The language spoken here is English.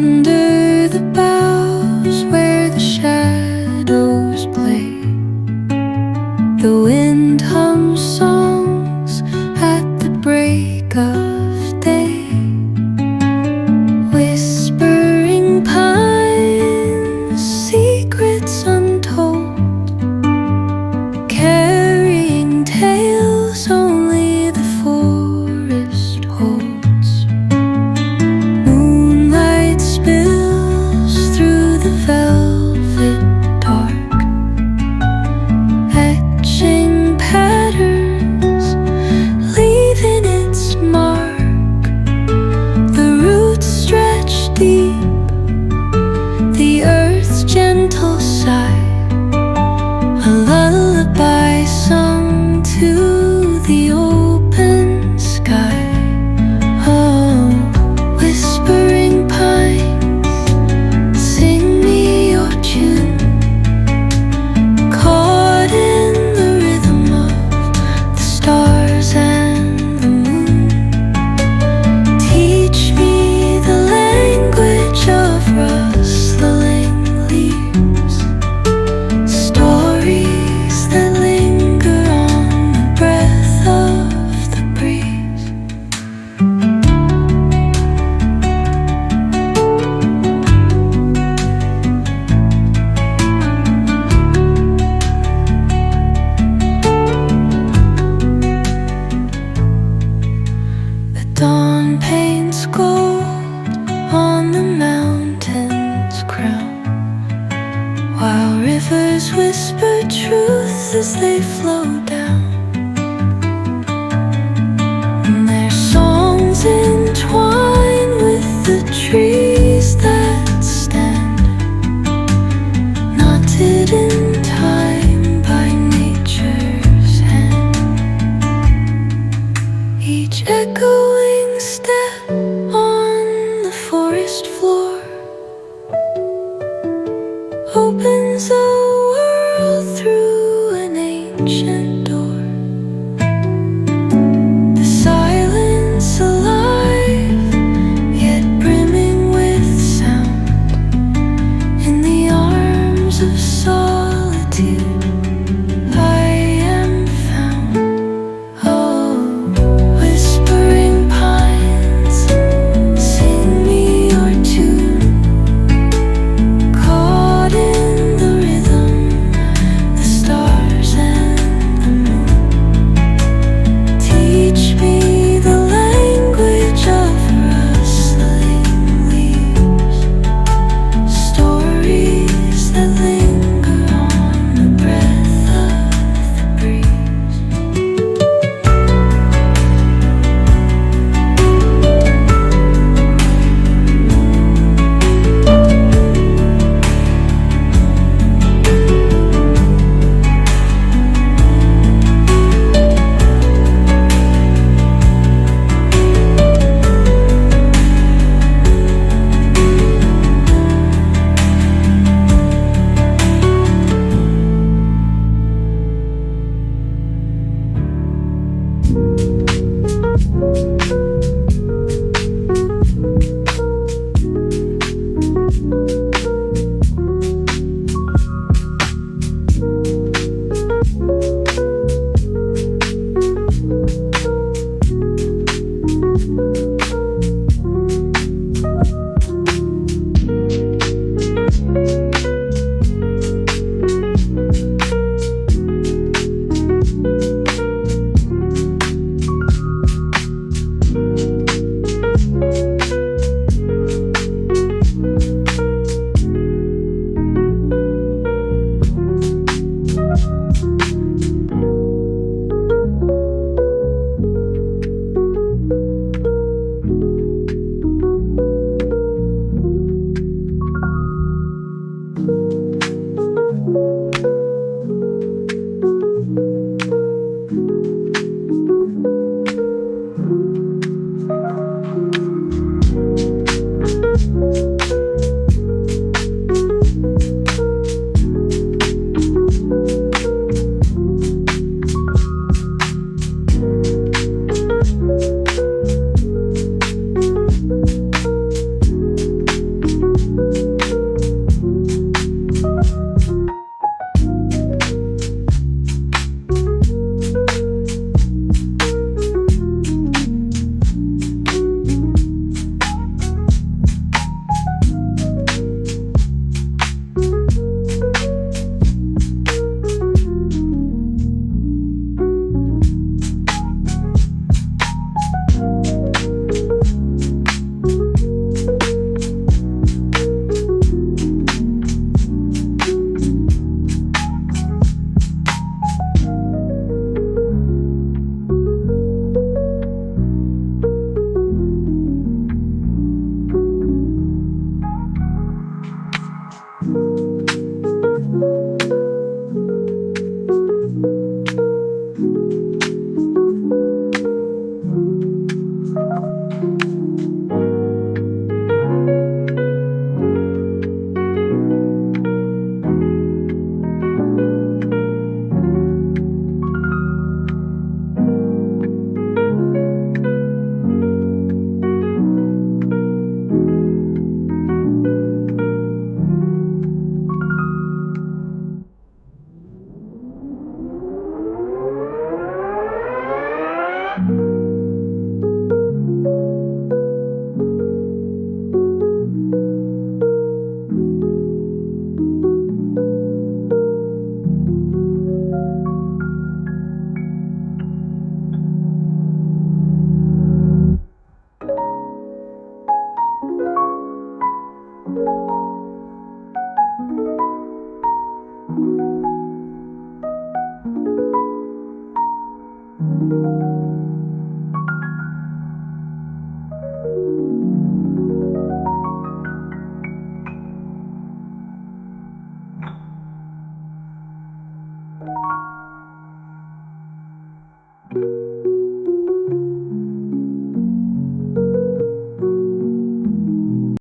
Under the boughs where the shadows play, the wind hums songs at the break of day. Whispering pines, secrets untold, carrying tales only the forest holds. Moonlight spills through the velvet dark, etching patterns, leaving its mark. The roots stretch deep, the earth's gentle sigh, a lullaby sung to the open sky. Oh, whispering pines, sing me your tune, caught in the rhythm of the stars and the moon. Teach me the language of rustling leaves, stories that linger on the breath of the breeze. The dawn paints gold on the mountain's crown, while rivers whisper truth as they flow down. And their songs entwine with the trees that stand, knotted in time by nature's hand. Each echoing step on the forest floor opens a world through an ancient door. The silence alive, yet brimming with sound. In the arms of solitude I am found. Oh, whispering pines, sing me your tune,